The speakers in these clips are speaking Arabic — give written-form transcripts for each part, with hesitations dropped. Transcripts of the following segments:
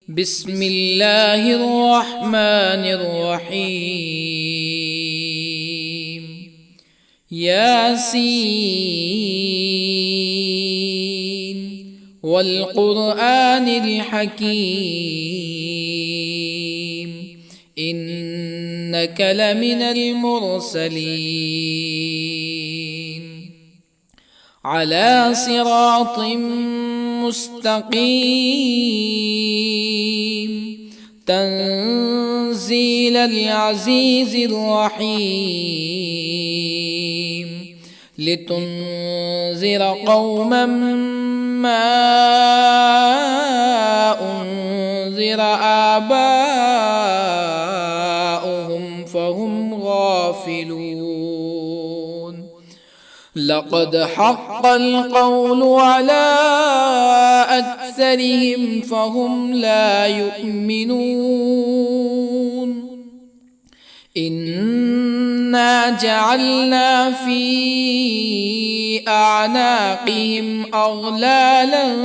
بسم الله الرحمن الرحيم. ياسين والقرآن الحكيم إنك لمن المرسلين على صراط مستقيم تنزيل العزيز الرحيم لتنذر قوما ما أنذر آباؤهم فهم غافلون. لقد حق القول على أكثرهم فهم لا يؤمنون. إنا جعلنا في أعناقهم أغلالا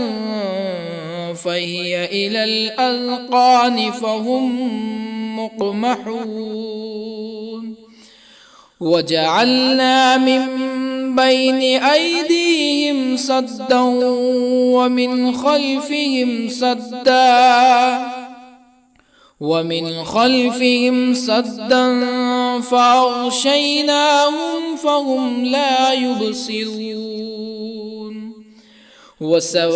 فهي إلى الأذقان فهم مقمحون. وجعلنا من بين أيديهم سدا ومن خلفهم سدا فأغشيناهم فهم لا يبصرون. وسواء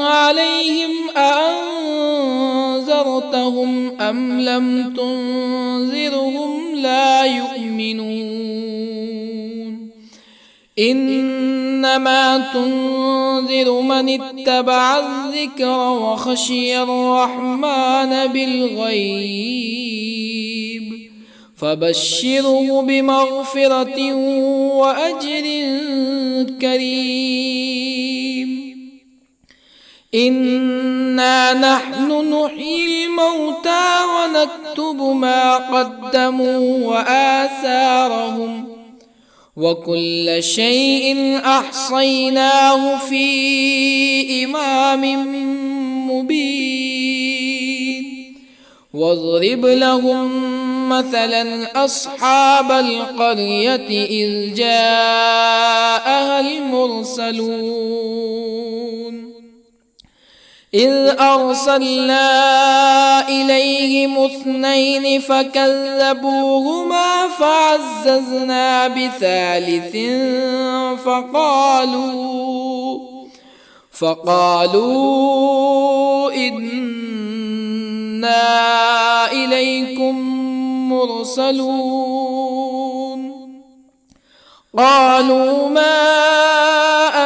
عليهم أأنذرتهم أم لم تنذرهم لا يؤمنون. إنما تنذر من اتبع الذكر وخشي الرحمن بالغيب فبشره بمغفرة وأجر كريم. إنا نحن نحيي الموتى ونكتب ما قدموا وآثارهم وكل شيء أحصيناه في إمام مبين. واضرب لهم مثلا أصحاب القرية إذ جاءها المرسلون إذ أرسلنا إليهم اثنين فكذبوهما فعززنا بثالث فقالوا إنا إليكم مرسلون. قالوا ما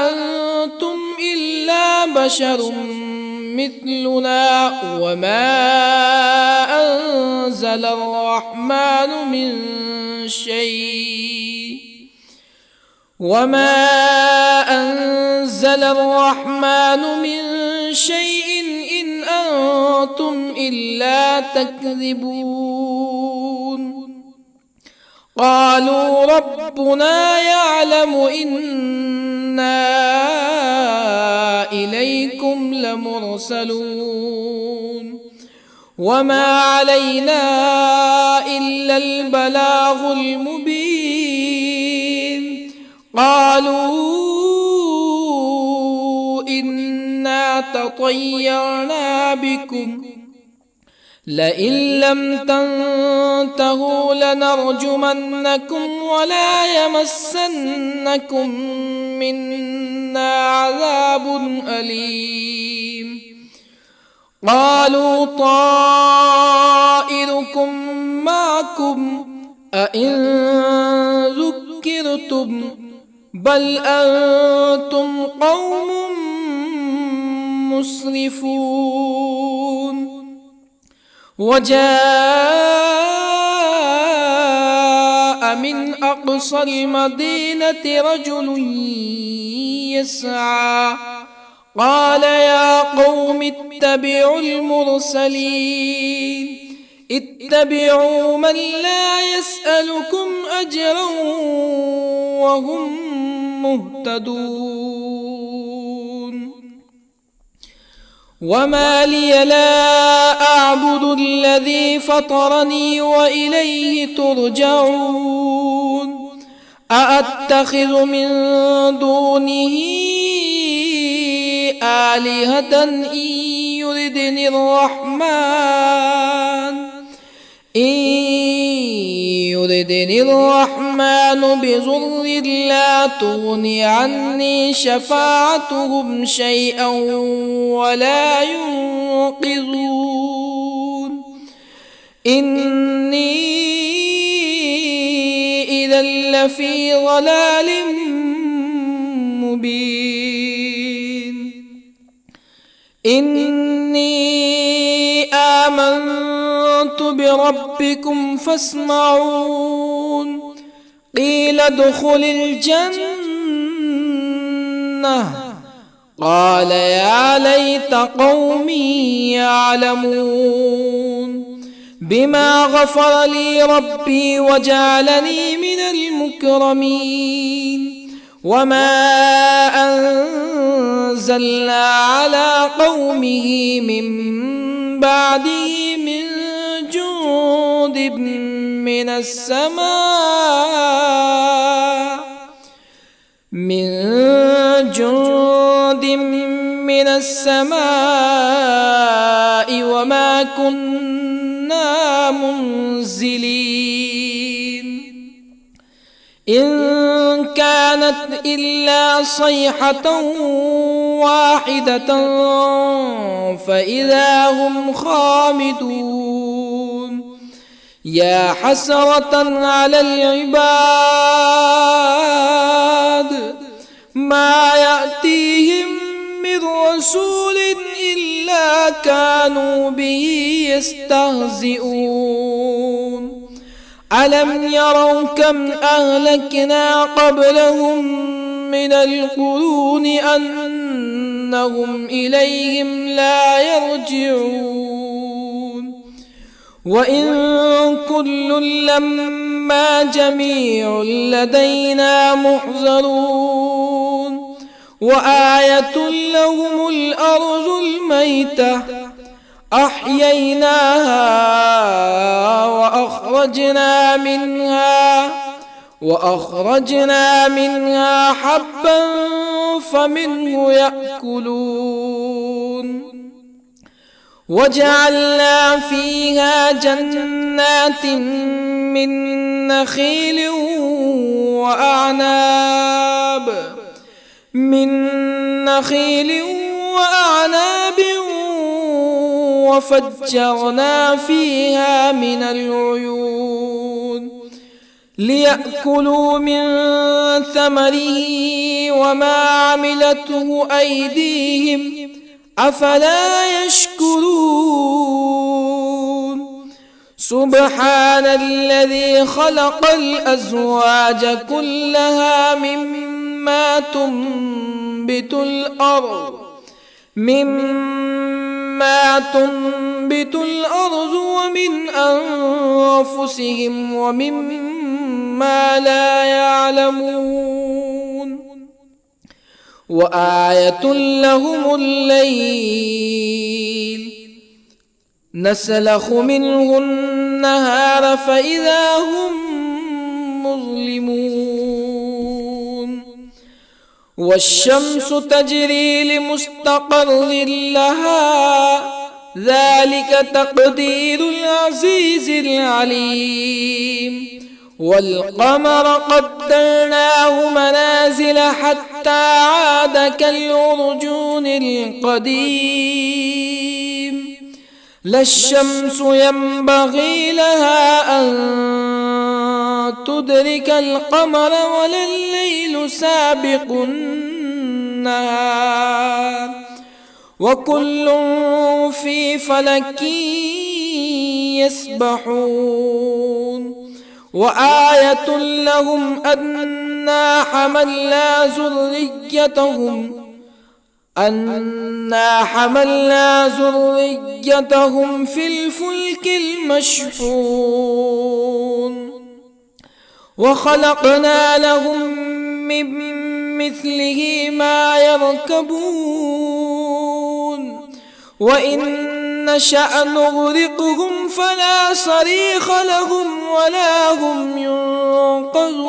أنتم إلا بشر مثلنا وما أنزل الرحمن من شيء إن أنتم إلا تكذبون. قالوا ربنا يعلم إنا إليكم لمرسلون وما علينا إلا البلاغ المبين. قالوا إنا تطيرنا بكم لئن لم تنتهوا لنرجمنكم ولا يمسنكم منا عذاب أليم. قالوا طائركم معكم أئن ذكرتم بل أنتم قوم مسرفون. وجاء من أقصى المدينة رجل يسعى قال يا قوم اتبعوا المرسلين اتبعوا من لا يسألكم أجرا وهم مهتدون. وما لي لا أعبد الذي فطرني وإليه ترجعون أأتخذ من دونه آلهة يردني الرحمن بضر لا تغن عني شفاعتهم شيئا ولا ينقذون إني إذا لفي ضلال مبين إني آمنت بربكم فاسمعون قيل ادخل الجنة قال يا ليت قومي يعلمون بما غفر لي ربي وجعلني من المكرمين وما أنزلنا على قومه من بعده من جند من السماء وما كنا منزلين إن كانت إلا صيحة واحدة فإذا هم خامدون يا حسرة على العباد ما يأتيهم من رسول إلا كانوا به يستهزئون ألم يروا كم أهلكنا قبلهم من القرون أنهم إليهم لا يرجعون وإن كل لما جميع لدينا محضرون وآية لهم الأرض الميتة أحييناها وأخرجنا منها حبا فمنه يأكلون وجعلنا فيها جنات من نخيل وأعناب وفجرنا فيها من العيون ليأكلوا من ثمره وما عملته أيديهم أفلا يشكرون سبحان الذي خلق الأزواج كلها مما تنبت الأرض ومن أنفسهم ومما لا يعلمون وآية لهم الليل نسلخ منه النهار فإذا هم مظلمون والشمس تجري لمستقر لها ذلك تقدير العزيز العليم والقمر قدرناه منازل حتى عاد كالعرجون القديم لا الشمس ينبغي لها أن تدرك القمر ولا الليل سابق النهار وكل في فلك يسبحون وآية لهم أنا حملنا ذريتهم في الفلك المشحون وخلقنا لهم من مثله ما يركبون وإن نشأ نغرقهم فلا صريخ لهم ولا هم ينقذون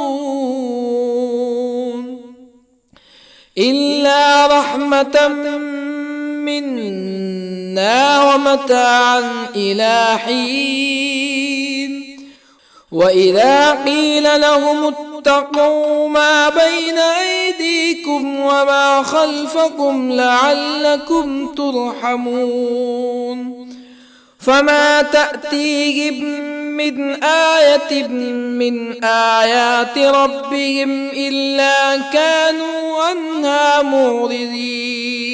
إلا رحمة منا ومتاعا إلى حين وإذا قيل لهم اتقوا ما بين أيديكم وما خلفكم لعلكم ترحمون فما تأتيهم من آية من آيات ربهم إلا كانوا عنها معرضين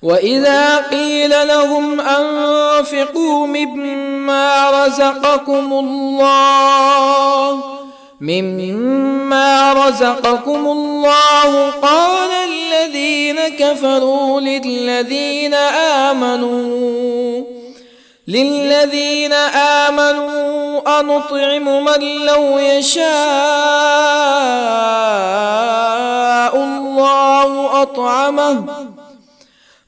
وإذا قيل لهم أنفقوا مما رزقكم الله قال الذين كفروا للذين آمنوا أنطعم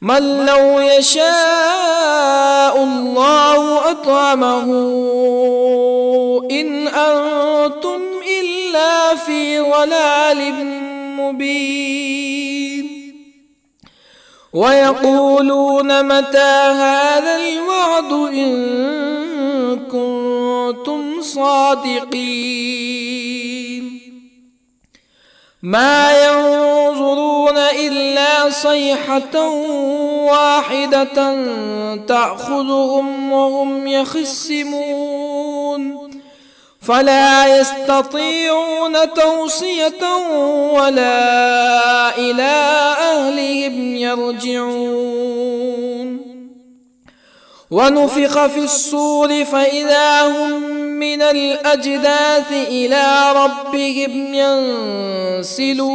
من لو يشاء الله أطعمه إن أنتم إلا في ضلال مبين ويقولون متى هذا الوعد إن كنتم صادقين ما ينظرون إلا صيحة واحدة تأخذهم وهم يخصمون فلا يستطيعون توصية ولا إلى أهلهم يرجعون ونفخ في الصور فإذا هم من الأجداث إلى ربهم ينسلون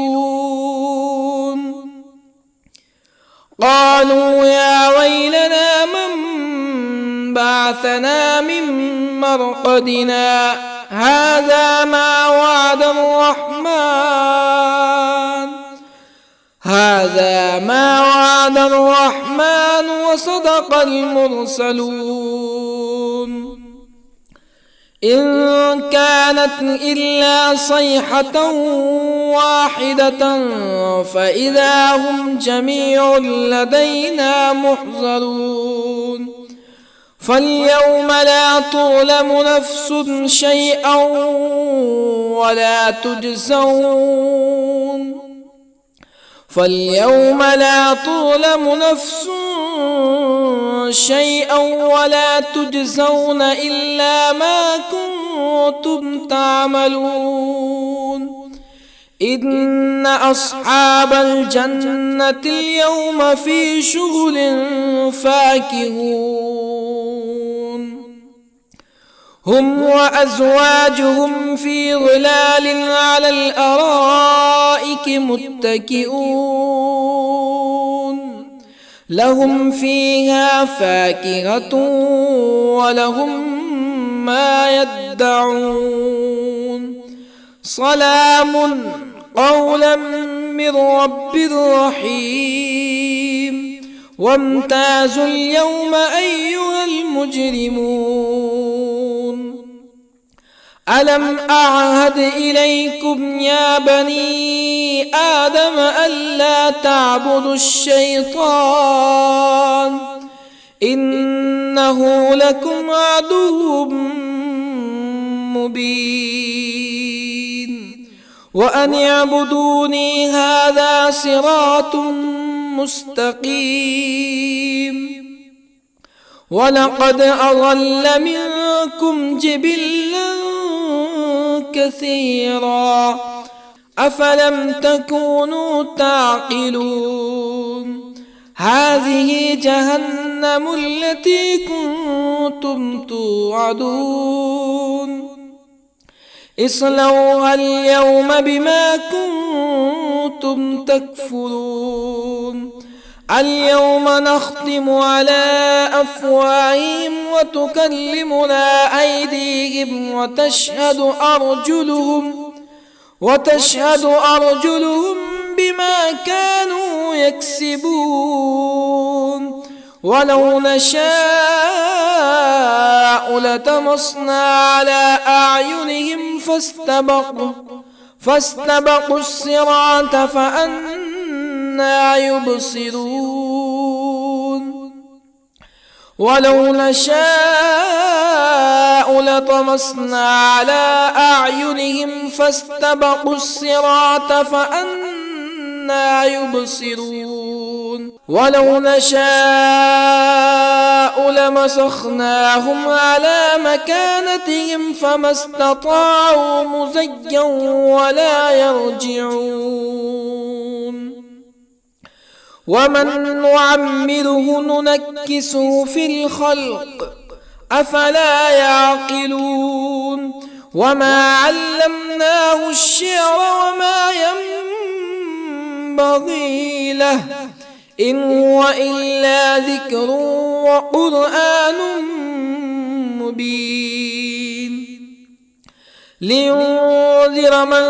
قالوا يا ويلنا من بعثنا من مرقدنا هذا ما وعد الرحمن وصدق المرسلون إن كانت إلا صيحة واحدة فإذا هم جميع لدينا محضرون فاليوم لا تظلم نفس شيئا ولا تجزون إلا ما كنتم تعملون إن أصحاب الجنة اليوم في شغل فاكهون هم وأزواجهم في ظلال على الأرائك متكئون لهم فيها فاكهة ولهم ما يدعون سلام قولا من رب رحيم وامتازوا اليوم أيها المجرمون ألم أعهد إليكم يا بني آدم ألا تعبدوا الشيطان إنه لكم عدو مبين وأن اعبدوني هذا صراط مستقيم ولقد أضل منكم جبلا كثيرا أفلم تكونوا تعقلون هذه جهنم التي كنتم توعدون اصلوها اليوم بما كنتم تكفرون اليوم نختم على أفواههم وتكلمنا أيديهم وتشهد أرجلهم بما كانوا يكسبون ولو نشاء لطمسنا على أعينهم فاستبقوا الصراط فأنى يبصرون ولو نشاء لطمسنا على أعينهم فاستبقوا الصراط فأنى يبصرون ولو نشاء لمسخناهم على مكانتهم فما استطاعوا مزيا ولا يرجعون ومن نعمره ننكسه في الخلق أفلا يعقلون وما علمناه الشعر وما ينبغي له إن هو إلا ذكر وقرآن مبين لينذر من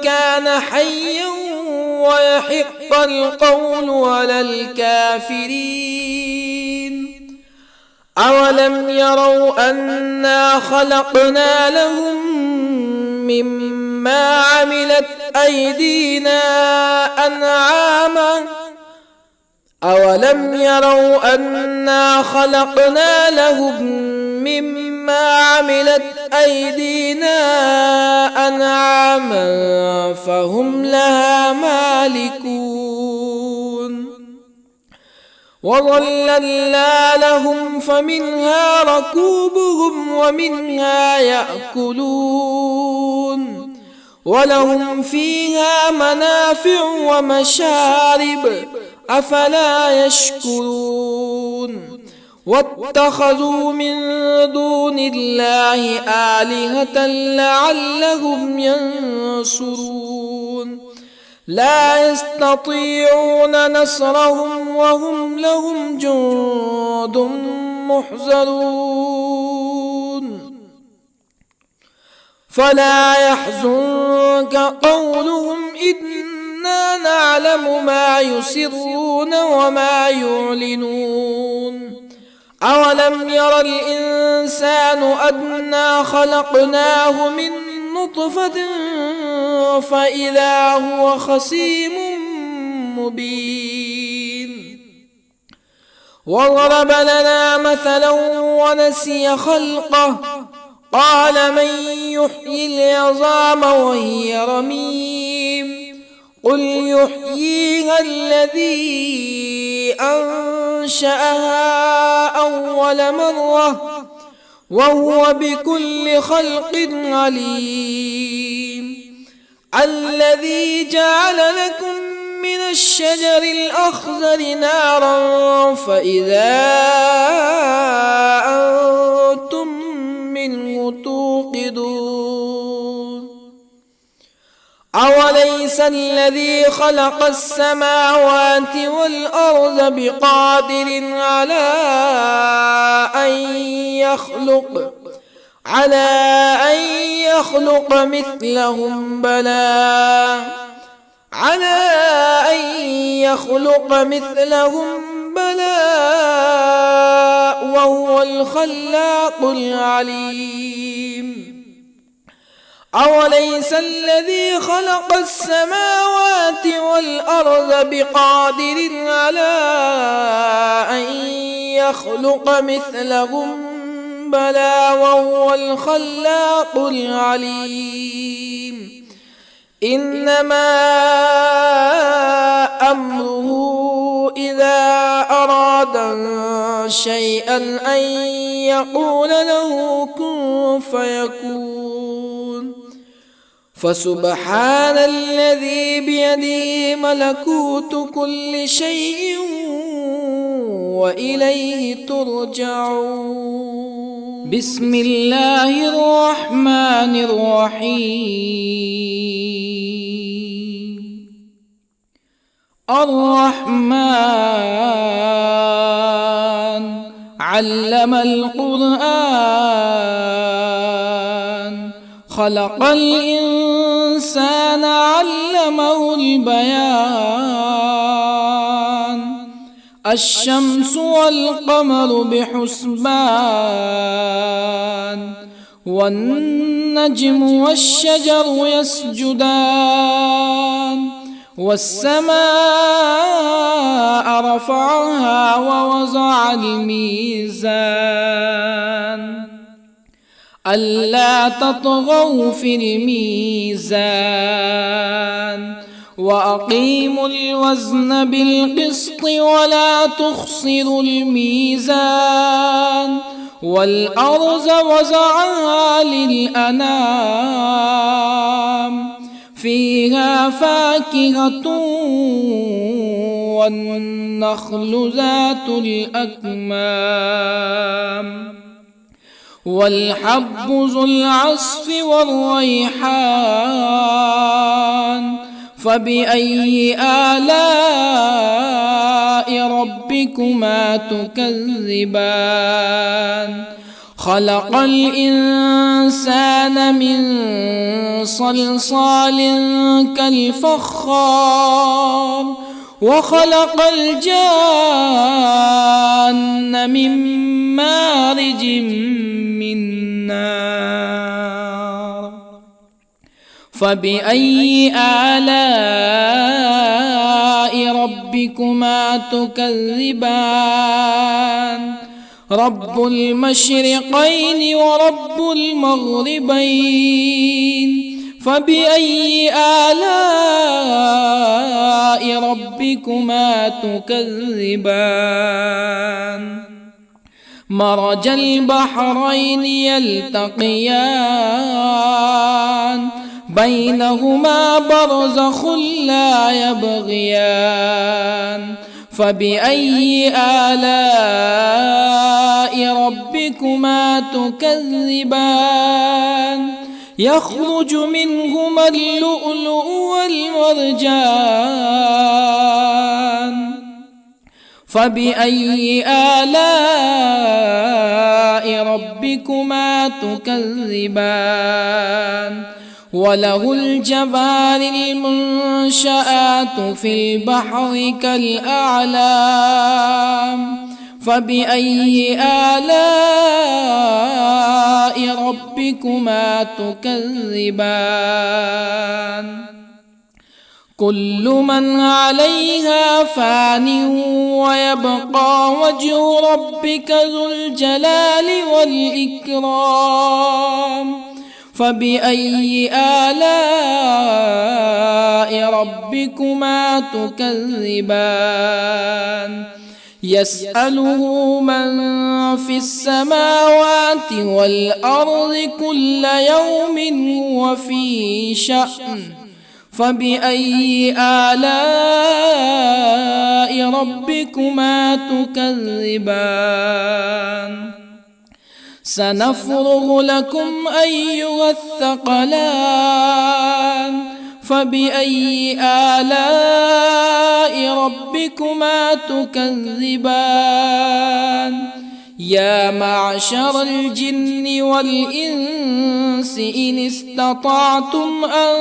كان حيا ويحق القول على الكافرين أولم يروا أنا خلقنا لهم مما عملت أيدينا أنعاما أولم يروا أنا خلقنا لهم مما عملت أيدينا أنعاما فهم لها مالكون وظللنا لهم فمنها ركوبهم ومنها يأكلون ولهم فيها منافع ومشارب أفلا يشكرون واتخذوا من دون الله آلهة لعلهم ينصرون لا يستطيعون نصرهم وهم لهم جند محضرون فلا يحزنك قولهم إنا نعلم ما يسرون وما يعلنون أولم ير الإنسان أنا خلقناه من نطفة فإذا هو خصيم مبين وضرب لنا مثلا ونسي خلقه قال من يحيي العظام وهي رميم قل يحييها الذي أنشأها أول مرة وهو بكل خلق عليم الذي جعل لكم من الشجر الأخضر نارا فإذا أنتم منه توقدون أوليس الذي خلق السماوات والأرض بقادر على أن يخلق مثلهم بلى وهو الخلاق العليم أوليس الذي خلق السماوات والأرض بقادر على أن يخلق مثلهم بلى وهو الخلاق العليم إنما أمره إذا أراد شيئا أن يقول له كن فيكون فسبحان الذي بيده ملكوت كل شيء وإليه ترجعون بسم الله الرحمن الرحيم الرحمن علم القرآن خلق الإنسان علمه البيان الشمس والقمر بحسبان والنجم والشجر يسجدان والسماء رفعها ووضع الميزان ألا تطغوا في الميزان وأقيموا الوزن بالقسط ولا تخسروا الميزان والأرض وضعها للأنام فيها فاكهة والنخل ذات الأكمام والحب ذو العصف والريحان فبأي آلاء ربكما تكذبان خلق الإنسان من صلصال كالفخار وخلق الجان من مارج من نار فبأي آلاء ربكما تكذبان رب المشرقين ورب المغربين فبأي آلاء ربكما تكذبان مرج البحرين يلتقيان بينهما برزخ لا يبغيان فبأي آلاء ربكما تكذبان يخرج منهما اللؤلؤ والمرجان فبأي آلاء ربكما تكذبان وله الجوار المنشآت في البحر كالأعلام فبأي آلاء ربكما تكذبان كل من عليها فان ويبقى وجه ربك ذو الجلال والإكرام فبأي آلاء ربكما تكذبان يسأله من في السماوات والأرض كل يوم هو في شأن فبأي آلاء ربكما تكذبان سنفرغ لكم أيها الثقلان فبأي آلاء ربكما تكذبان يا معشر الجن والإنس إن استطعتم أن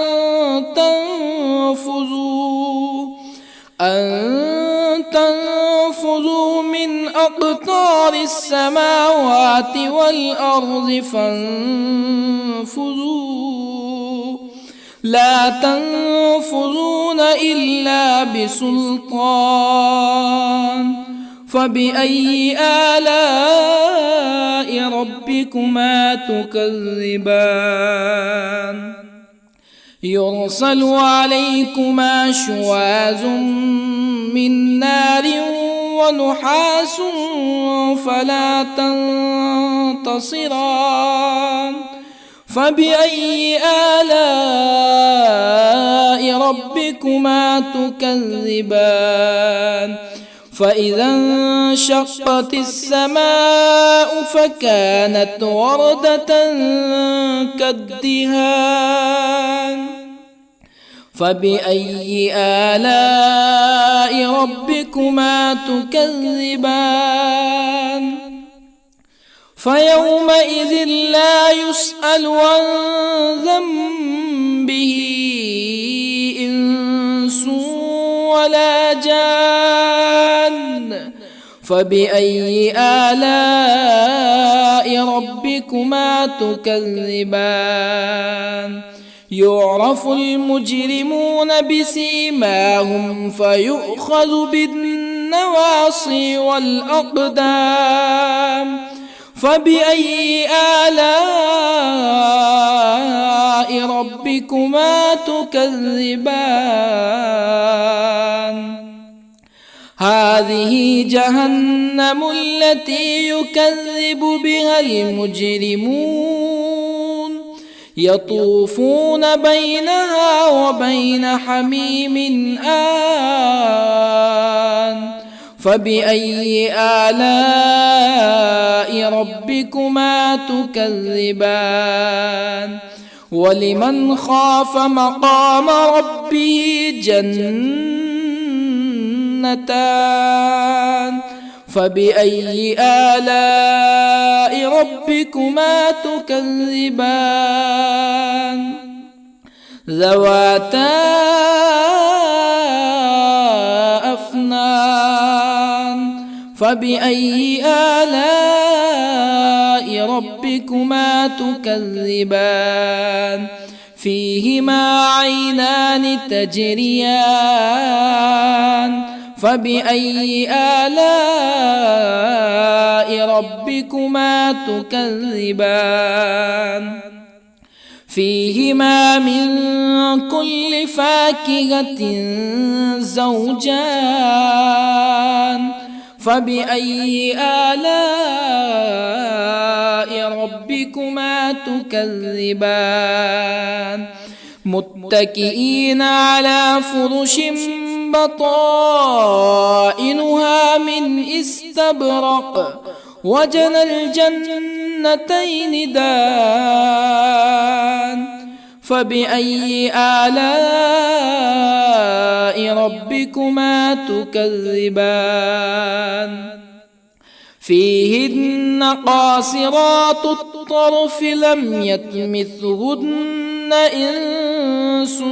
تنفذوا من أقطار السماوات والأرض فانفذوا لا تنفذون إلا بسلطان فبأي آلاء ربكما تكذبان يرسل عليكما شواظ من نار ونحاس فلا تنتصران فبأي آلاء ربكما تكذبان فإذا انشقت السماء فكانت وردة كالدهان فبأي آلاء ربكما تكذبان فيومئذ لا يسأل عن ذنبه إنس ولا جان. فبأي آلاء ربكما تكذبان؟ يعرف المجرمون بسيماهم فيؤخذ بالنواصي والأقدام. فبأي آلاء ربكما تكذبان؟ هذه جهنم التي يكذب بها المجرمون، يطوفون بينها وبين حميم آن. فبأي آلاء ربكما تكذبان؟ ولمن خاف مقام ربه جنتان. فبأي آلاء ربكما تكذبان؟ ذواتا أفنان. فبأي آلاء ربكما تكذبان؟ فيهما عينان تجريان. فبأي آلاء ربكما تكذبان؟ فيهما من كل فاكهة زوجان. فبأي آلاء ربكما تكذبان؟ متكئين على فرش بطائنها من استبرق وجنى الجنتين دان. فبأي آلاء ربكما تكذبان؟ فيهن قاصرات الطرف لم يطمثهن إنس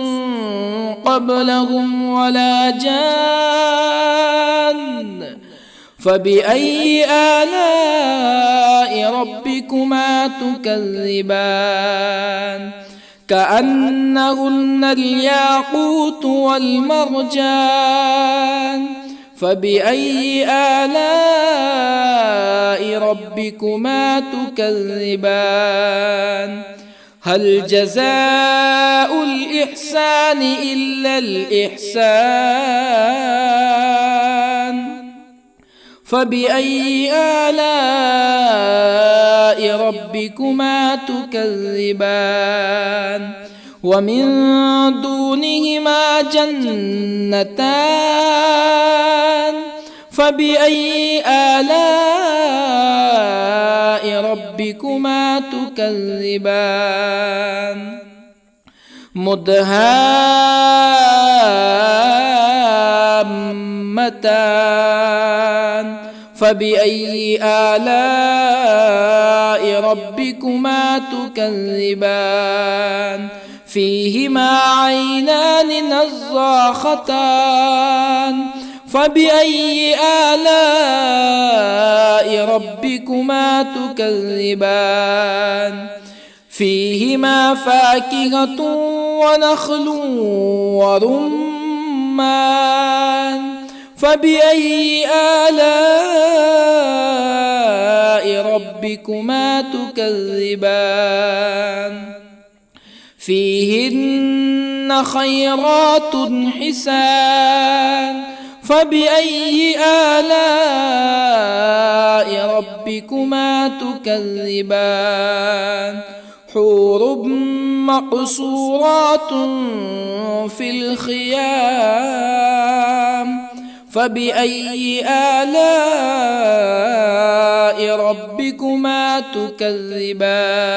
قبلهم ولا جان. فبأي آلاء ربكما تكذبان؟ كأنهن الياقوت والمرجان. فبأي آلاء ربكما تكذبان؟ هل جزاء الإحسان إلا الإحسان؟ فبأي آلاء ربكما تكذبان؟ ومن دونهما جنتان. فبأي آلاء ربكما تكذبان؟ مدهامتان. فبأي آلاء ربكما تكذبان؟ فيهما عينان نضاختان. فبأي آلاء ربكما تكذبان؟ فيهما فاكهة ونخل ورمان. فبأي آلاء ربكما تكذبان؟ فيهن خيرات حسان. فبأي آلاء ربكما تكذبان؟ حور مقصورات في الخيام. فبأي آلاء ربكما تكذبان؟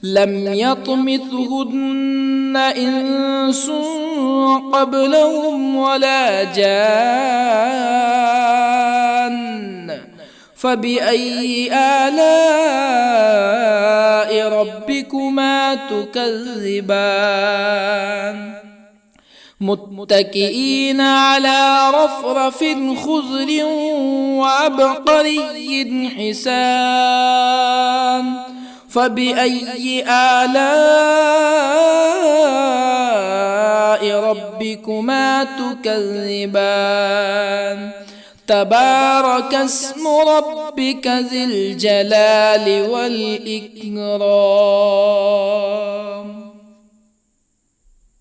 لم يطمثهن إنس قبلهم ولا جان. فبأي آلاء ربكما تكذبان متكئين على رفرف خضر وعبقري حسان فبأي آلاء ربكما تكذبان تبارك اسم ربك ذي الجلال والإكرام.